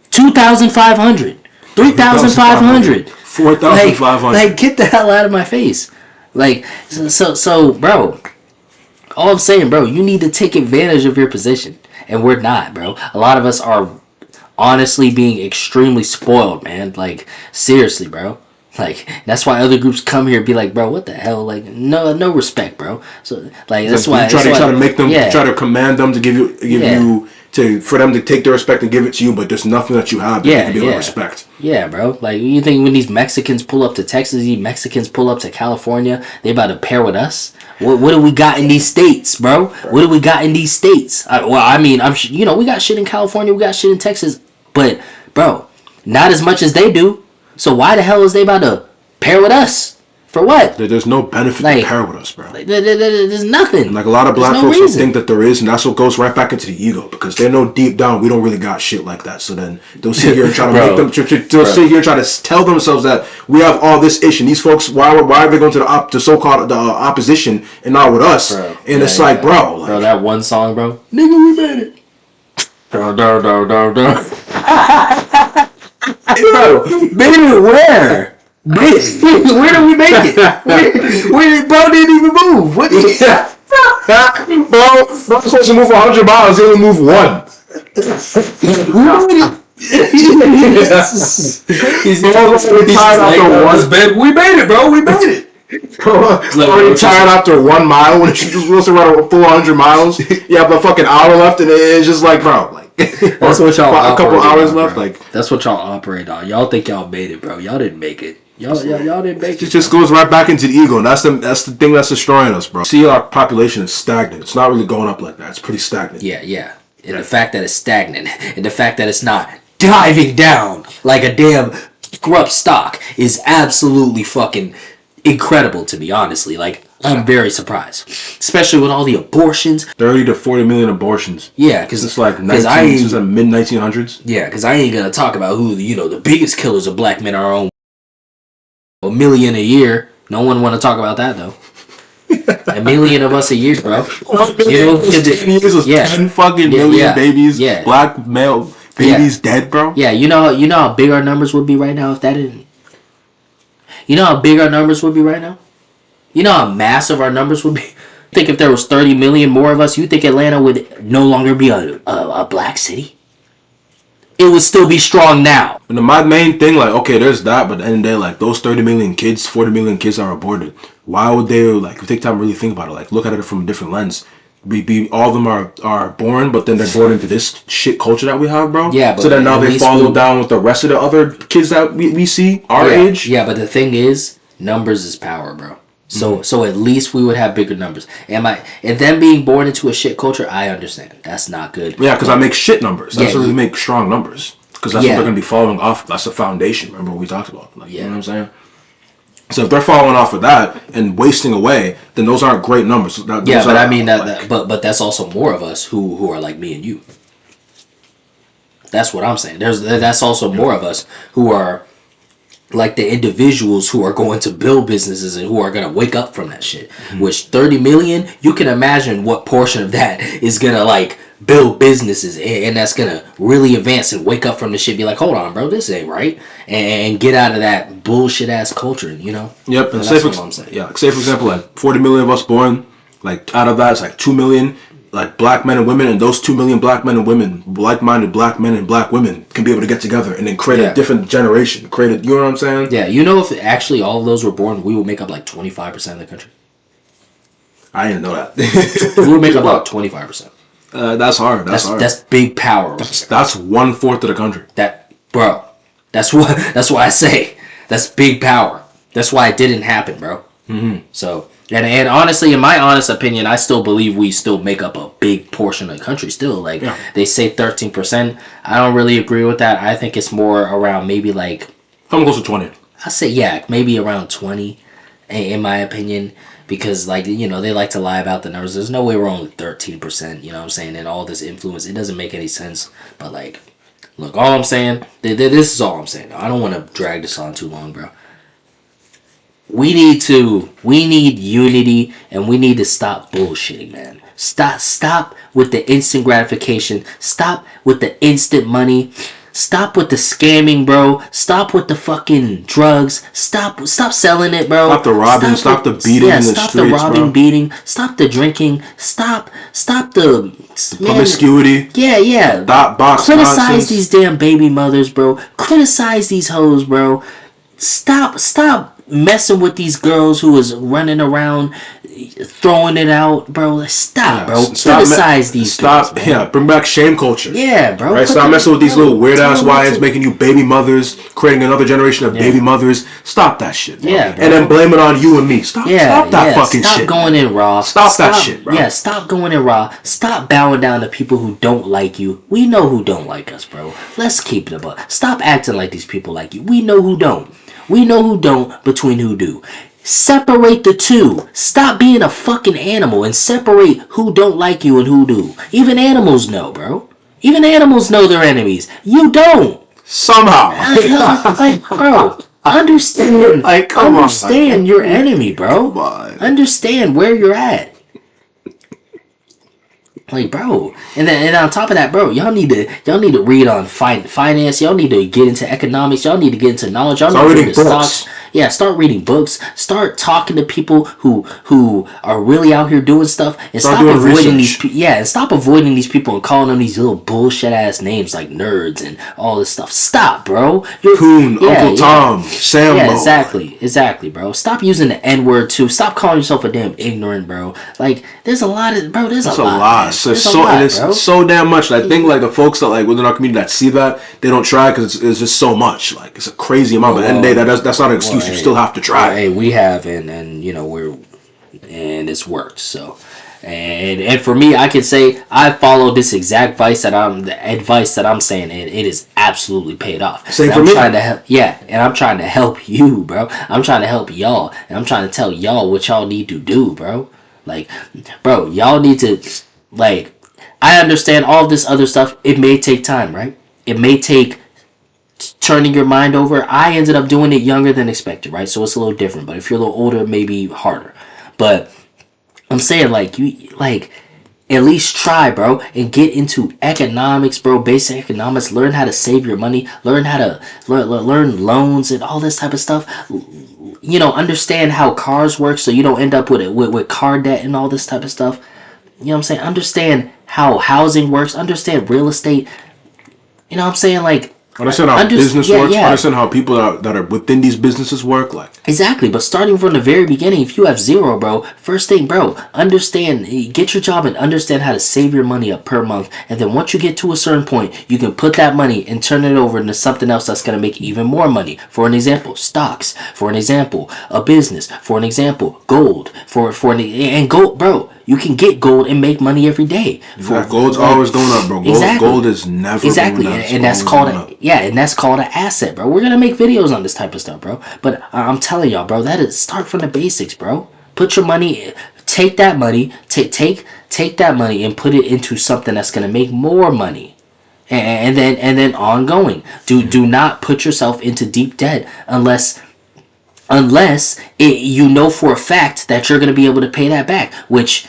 $2,500. $3,500. $4,500. Like, get the hell out of my face. Like, so, bro. All I'm saying, bro, you need to take advantage of your position. And we're not, bro. A lot of us are honestly being extremely spoiled, man. Like, seriously, bro. Like, that's why other groups come here and be like, bro, what the hell? Like, no respect, bro. So, like, that's why you try to make them, try to command them to give you for them to take their respect and give it to you, but there's nothing that you have that you can be able to respect. Yeah, bro. Like, you think when these Mexicans pull up to Texas, these Mexicans pull up to California, they about to pair with us? What do we got in these states, bro? What do we got in these states? I mean, we got shit in California, we got shit in Texas, but, bro, not as much as they do. So why the hell is they about to pair with us? For what? There's no benefit to pair with us, bro. There's nothing. And like a lot of black folks think that there is, and that's what goes right back into the ego, because they know deep down we don't really got shit like that. So then they'll sit here and try to make them. They'll sit here and try to tell themselves that we have all this issue. And these folks, why are they going to the so-called opposition and not with us? Bro. And it's like, bro, that one song, bro. Nigga, we made it. Bro, made it where? Where did we make it? Where bro didn't even move. What did bro supposed to move 100 miles, he only moved 1. He's tired after one. Babe, we made it, bro. We made it. Already tired after 1 mile when you're supposed to run a full 100 miles. You have a fucking hour left, and it's just like, bro, like that's what y'all. A couple hours left, bro. Like that's what y'all operate on. Y'all think y'all made it, bro. Y'all didn't make it. Y'all didn't make it. It just goes right back into the ego, and that's the thing that's destroying us, bro. See, our population is stagnant. It's not really going up like that. It's pretty stagnant. Yeah. And the fact that it's stagnant, and the fact that it's not diving down like a damn corrupt stock is absolutely fucking incredible to me, honestly. Like, I'm very surprised, especially with all the abortions. 30 to 40 million abortions. Yeah, because it's like mid 1900s. Yeah, because I ain't gonna talk about who the biggest killers of black men are on. 1 million a year. No one want to talk about that though. 1 million of us a year, bro. 10 years was 10 fucking million babies. Yeah. Black male babies dead, bro. Yeah, you know how big our numbers would be right now if that didn't. You know how big our numbers would be right now? You know how massive our numbers would be? I think if there was 30 million more of us, you think Atlanta would no longer be a black city? It would still be strong now. And my main thing, like, okay, there's that, but at the end of the day, like, those 30 million kids, 40 million kids are aborted. Why would they, like, take time to really think about it? Like, look at it from a different lens. All of them are born, but then they're born into this shit culture that we have, bro. Yeah, but so then now they follow down with the rest of the other kids that we see our age. Yeah, but the thing is, numbers is power, bro. So at least we would have bigger numbers. And them being born into a shit culture, I understand. That's not good. Yeah, because I make shit numbers. That's what we make strong numbers. Because that's what they're going to be following off. That's the foundation. Remember what we talked about. Like, you know what I'm saying? So if they're following off of that and wasting away, then those aren't great numbers. But that's also more of us who are like me and you. That's what I'm saying. That's also more of us who are like the individuals who are going to build businesses and who are going to wake up from that shit. Mm-hmm. Which 30 million, you can imagine what portion of that is going to like build businesses and that's going to really advance and wake up from the shit. Be like, hold on, bro, this ain't right. And get out of that bullshit ass culture, you know? Yep. And say for example, like 40 million of us born, like out of that, it's like 2 million like black men and women, and those 2 million black men and women, like-minded black men and black women, can be able to get together and then create a different generation. You know what I'm saying? Yeah, you know, if actually all of those were born, we would make up like 25% of the country. I didn't know that. We would make up about 25%. That's hard. That's big power. That's 1/4 of the country. That's why I say that's big power. That's why it didn't happen, bro. Mm-hmm. So. And honestly, in my honest opinion, I still believe we still make up a big portion of the country still. Like, they say 13%. I don't really agree with that. I think it's more around maybe like... I'm close to 20. I say, maybe around 20, in my opinion. Because, like, you know, they like to lie about the numbers. There's no way we're only 13%, you know what I'm saying? And all this influence, it doesn't make any sense. But, like, look, all I'm saying... This is all I'm saying. I don't want to drag this on too long, bro. We need unity, and we need to stop bullshitting, man. Stop with the instant gratification. Stop with the instant money. Stop with the scamming, bro. Stop with the fucking drugs. Stop selling it, bro. Stop the robbing. Stop the beating in the streets, bro. Stop the robbing, beating. Stop the drinking. Stop the promiscuity. Yeah. Dot box Criticize nonsense. these damn baby mothers, bro. Criticize these hoes, bro. Stop messing with these girls who is running around throwing it out, bro. Like, stop, bro. Criticize these girls, bro. Yeah, bring back shame culture. Yeah, bro. Right? Stop messing with these little weird ass wives, making you baby mothers, creating another generation of baby mothers. Stop that shit, bro. Yeah, bro. And then blame it on you and me. Stop that fucking shit. Stop going in raw. Stop that shit, bro. Yeah, stop going in raw. Stop bowing down to people who don't like you. We know who don't like us, bro. Let's keep it above. Stop acting like these people like you. We know who don't. We know who don't between who do. Separate the two. Stop being a fucking animal and separate who don't like you and who do. Even animals know, bro. Even animals know their enemies. You don't. Somehow. Like, bro, understand. Like, understand your enemy, bro. Come on. Understand where you're at. Like, bro, and on top of that, bro, y'all need to read on finance. Y'all need to get into economics. Y'all need to get into knowledge. Y'all start need to reading books. Stocks. Yeah, start reading books. Start talking to people who are really out here doing stuff, and stop avoiding these. And stop avoiding these people and calling them these little bullshit ass names like nerds and all this stuff. Stop, bro. Coon, Uncle Tom, Sambo. Yeah, exactly, bro. Stop using the N word too. Stop calling yourself a damn ignorant, bro. Like, there's a lot of, bro. There's a lot. So it's so damn much. And I think like the folks that like within our community that see that, they don't try because it's just so much. Like, it's a crazy amount. But at the end of the day, that's not an excuse. You still have to try. Hey, we have, and you know and it's worked. So, and for me, I can say I followed this exact advice that I'm saying, and it is absolutely paid off. Same for me. And I'm trying to help you, bro. I'm trying to help y'all, and I'm trying to tell y'all what y'all need to do, bro. Like, bro, y'all need to, like, I understand all this other stuff. It may take time, right? It may take turning your mind over. I ended up doing it younger than expected, right? So it's a little different. But if you're a little older, it may be harder. But I'm saying, like, you, like, at least try, bro, and get into economics, bro. Basic economics. Learn how to save your money. Learn how to learn loans and all this type of stuff. You know, understand how cars work, so you don't end up with car debt and all this type of stuff. You know what I'm saying? Understand how housing works. Understand real estate. You know what I'm saying? Like, understand how business works. Understand how people that are within these businesses work. Like, exactly. But starting from the very beginning, if you have zero, bro, first thing, bro, understand, get your job and understand how to save your money up per month. And then once you get to a certain point, you can put that money and turn it over into something else that's going to make even more money. For an example, stocks. For an example, a business. For an example, gold. And gold, bro. You can get gold and make money every day. Gold's always going up, bro. Gold is never going down. And that's called an asset, bro. We're gonna make videos on this type of stuff, bro. But I'm telling y'all, bro, that is, start from the basics, bro. Put your money, take that money, take that money and put it into something that's gonna make more money. And then ongoing. Do not put yourself into deep debt unless you know for a fact that you're gonna be able to pay that back, which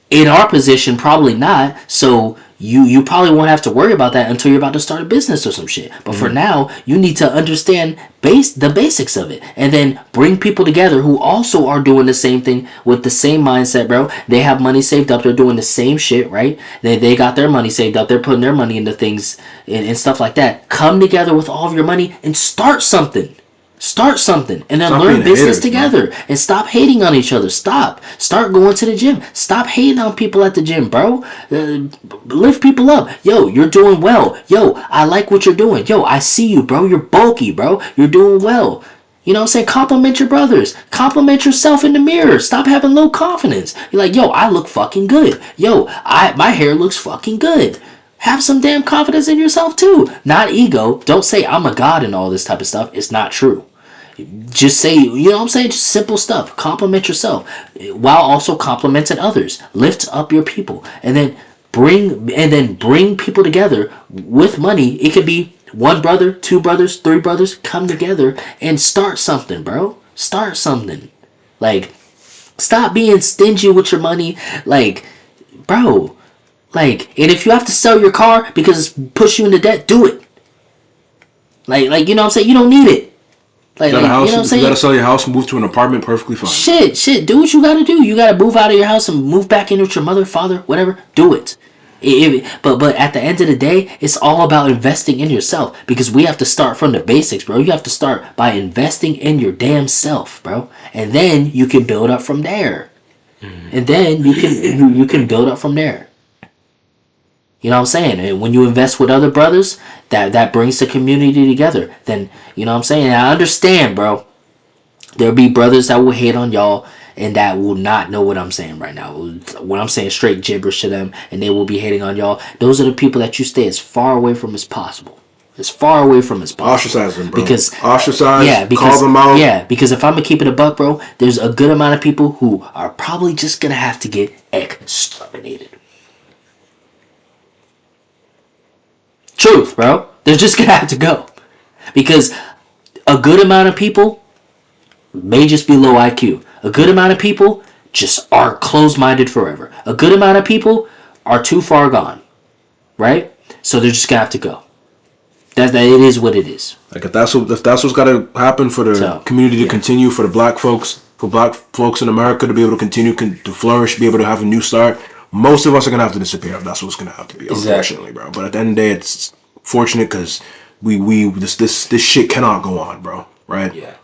in our position, probably not. So you probably won't have to worry about that until you're about to start a business or some shit. But for now, you need to understand the basics of it, and then bring people together who also are doing the same thing with the same mindset, bro. They have money saved up. They're doing the same shit, right? They got their money saved up. They're putting their money into things and stuff like that. Come together with all of your money and start something. Start something and then learn business together, and stop hating on each other. Start going to the gym. Stop hating on people at the gym, bro. Lift people up. Yo, you're doing well. Yo, I like what you're doing. Yo, I see you, bro. You're bulky, bro. You're doing well. You know what I'm saying? Compliment your brothers. Compliment yourself in the mirror. Stop having low confidence. You're like, yo, I look fucking good. Yo, my hair looks fucking good. Have some damn confidence in yourself too. Not ego. Don't say I'm a god and all this type of stuff. It's not true. Just say, you know what I'm saying? Just simple stuff. Compliment yourself while also complimenting others. Lift up your people, and then bring people together with money. It could be one brother, two brothers, three brothers. Come together and start something, bro. Start something. Like, stop being stingy with your money. Like, bro. Like, and if you have to sell your car because it's push you into debt, do it. Like, you know what I'm saying? You don't need it. Like, you got a house, you know what I'm saying? You gotta sell your house and move to an apartment, perfectly fine. Shit, do what you gotta do. You gotta move out of your house and move back in with your mother, father, whatever. Do it. But at the end of the day, it's all about investing in yourself, because we have to start from the basics, bro. You have to start by investing in your damn self, bro, and then you can build up from there. And then you can build up from there. You know what I'm saying? And when you invest with other brothers, that brings the community together. Then, you know what I'm saying? And I understand, bro. There'll be brothers that will hate on y'all and that will not know what I'm saying right now. When I'm saying straight gibberish to them and they will be hating on y'all, those are the people that you stay as far away from as possible. As far away from as possible. Ostracize them, bro. Because call them out. Yeah, because if I'm gonna keep it a buck, bro, there's a good amount of people who are probably just gonna have to get exterminated. Truth, bro. They're just gonna have to go. Because a good amount of people may just be low IQ. A good amount of people just are closed-minded forever. A good amount of people are too far gone. Right? So they're just gonna have to go. That it is what it is. Like if that's what's gotta happen for the community to continue, for the black folks in America to be able to continue to flourish, be able to have a new start, most of us are gonna have to disappear. If that's what's gonna have to be, unfortunately, bro. But at the end of the day, it's fortunate because this shit cannot go on, bro. Right? Yeah.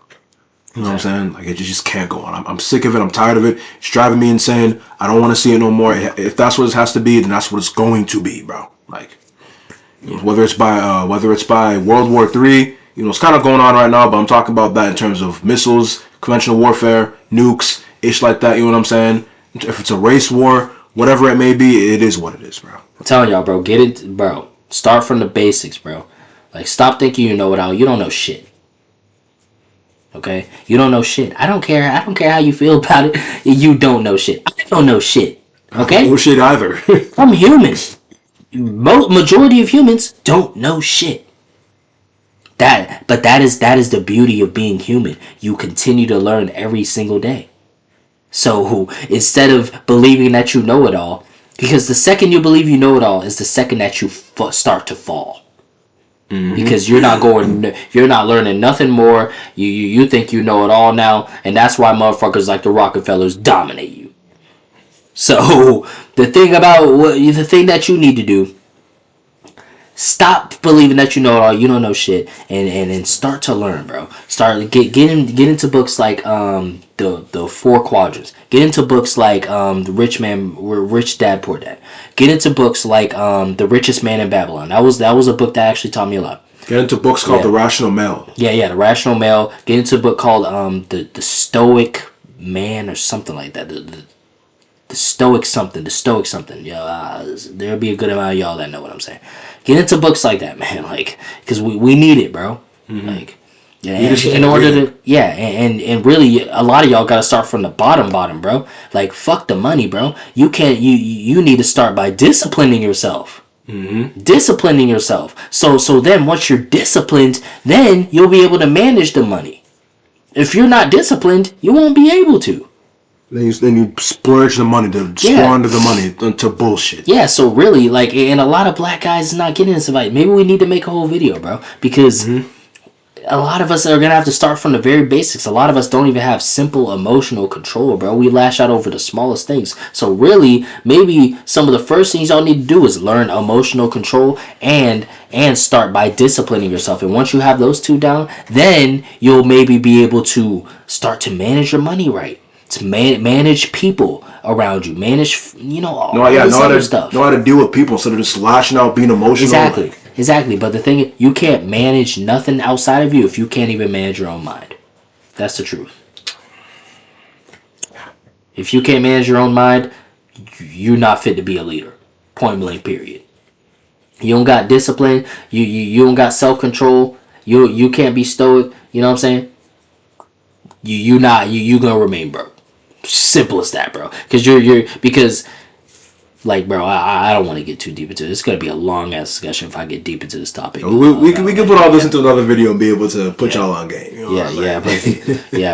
You know what I'm saying? Like, it just can't go on. I'm sick of it. I'm tired of it. It's driving me insane. I don't want to see it no more. If that's what it has to be, then that's what it's going to be, bro. Like, whether it's by World War III, it's kind of going on right now, but I'm talking about that in terms of missiles, conventional warfare, nukes, ish like that. You know what I'm saying? If it's a race war, whatever it may be, it is what it is, bro. I'm telling y'all, bro. Get it, bro. Start from the basics, bro. Like, stop thinking you know it all. You don't know shit. Okay? You don't know shit. I don't care. I don't care how you feel about it. You don't know shit. I don't know shit. Okay? I don't know shit either. I'm human. Majority of humans don't know shit. But that is the beauty of being human. You continue to learn every single day. So instead of believing that you know it all, because the second you believe you know it all is the second that you start to fall. Mm-hmm. Because you're not learning nothing more. You think you know it all now, and that's why motherfuckers like the Rockefellers dominate you. So the thing that you need to do, stop believing that you know it all. You don't know shit, and start to learn, bro. Start get into books like the Four Quadrants. Get into books like the Rich Dad Poor Dad. Get into books like The Richest Man in Babylon. That was a book that actually taught me a lot. Get into books called The Rational Male. Yeah, The Rational Male. Get into a book called the Stoic Man or something like that. The Stoic something. There'll be a good amount of y'all that know what I'm saying. Get into books like that, man. Like, because we need it, bro. Mm-hmm. Like, yeah, in order to, and really, a lot of y'all gotta start from the bottom, bro. Like, fuck the money, bro. You can't. You need to start by disciplining yourself. Mm-hmm. Disciplining yourself. So then, once you're disciplined, then you'll be able to manage the money. If you're not disciplined, you won't be able to. Then you splurge the money, squander the money into bullshit. Yeah, so really, like, and a lot of black guys not getting this advice. Maybe we need to make a whole video, bro, because a lot of us are gonna have to start from the very basics. A lot of us don't even have simple emotional control, bro. We lash out over the smallest things. So really, maybe some of the first things y'all need to do is learn emotional control and start by disciplining yourself. And once you have those two down, then you'll maybe be able to start to manage your money right. To manage people around you, manage all this other stuff. Know how to deal with people instead of just lashing out, being emotional. Exactly. But the thing is, you can't manage nothing outside of you if you can't even manage your own mind. That's the truth. If you can't manage your own mind, you're not fit to be a leader. Point blank. Period. You don't got discipline. You don't got self control. You can't be stoic. You know what I'm saying? You gonna remain broke. Simple as that, bro. Because bro, I don't want to get too deep into it. It's gonna be a long ass discussion if I get deep into this topic. We can put all this into another video and be able to put y'all on game. But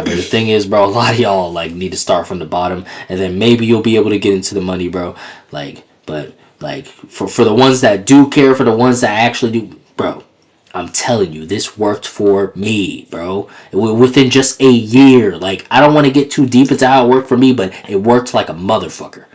the thing is, bro, a lot of y'all need to start from the bottom, and then maybe you'll be able to get into the money, bro. But for the ones that do care, for the ones that actually do, bro. I'm telling you, this worked for me, bro. Within just a year. I don't want to get too deep into how it worked for me, but it worked like a motherfucker.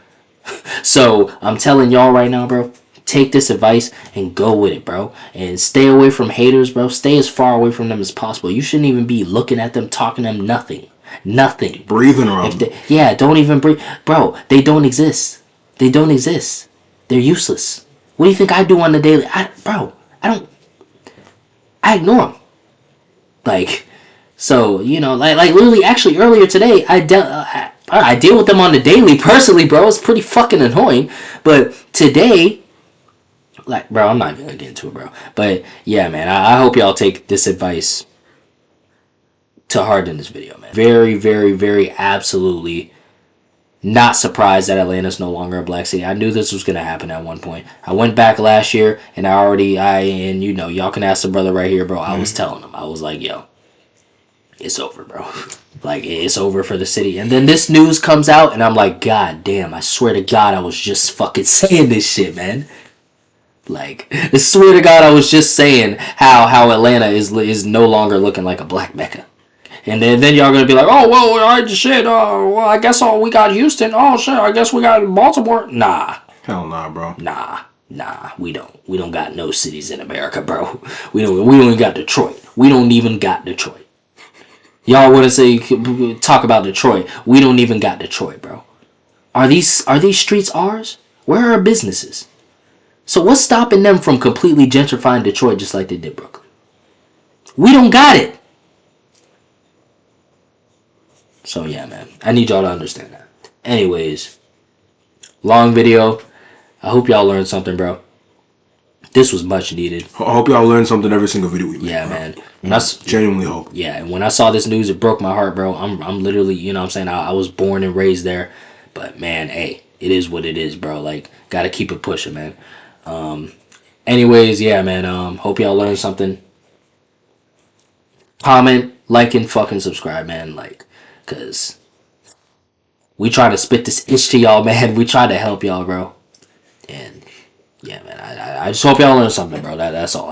So I'm telling y'all right now, bro. Take this advice and go with it, bro. And stay away from haters, bro. Stay as far away from them as possible. You shouldn't even be looking at them, talking to them, nothing. Nothing. Breathing around them. Yeah, don't even breathe. Bro, they don't exist. They don't exist. They're useless. What do you think I do on the daily? I ignore them. Like, so, you know, like literally, actually, earlier today, I deal with them on the daily personally, bro. It's pretty fucking annoying. But today, like, bro, I'm not even gonna get into it, bro. But yeah, man, I hope y'all take this advice to heart in this video, man. Very, very, very, absolutely not surprised that Atlanta's no longer a black city. I knew this was gonna happen at one point. I went back last year, and and you know, y'all can ask the brother right here, bro. I was telling him, I was like, yo, it's over, bro. Like, it's over for the city. And then this news comes out, and I'm like, God damn, I swear to God, I was just fucking saying this shit, man. Like, I swear to God, I was just saying how Atlanta is no longer looking like a black Mecca. And then y'all gonna be like, oh, well, I just shit, well, I guess we got Houston. Oh, shit, I guess we got Baltimore. Nah. Hell nah, bro. Nah, we don't. We don't got no cities in America, bro. We don't even got Detroit. We don't even got Detroit. Y'all want to say, talk about Detroit. We don't even got Detroit, bro. Are these streets ours? Where are our businesses? So what's stopping them from completely gentrifying Detroit just like they did Brooklyn? We don't got it. So yeah, man. I need y'all to understand that. Anyways, long video. I hope y'all learned something, bro. This was much needed. I hope y'all learned something every single video we make. Yeah, bro. Man. Genuinely hope. Yeah, and when I saw this news, it broke my heart, bro. I'm literally, you know what I'm saying? I was born and raised there. But man, hey, it is what it is, bro. Like, gotta keep it pushing, man. Anyways, yeah, man. Hope y'all learned something. Comment, like, and fucking subscribe, man. Like, cause we try to spit this itch to y'all, man. We try to help y'all, bro. And yeah, man. I just hope y'all learned something, bro. That's all.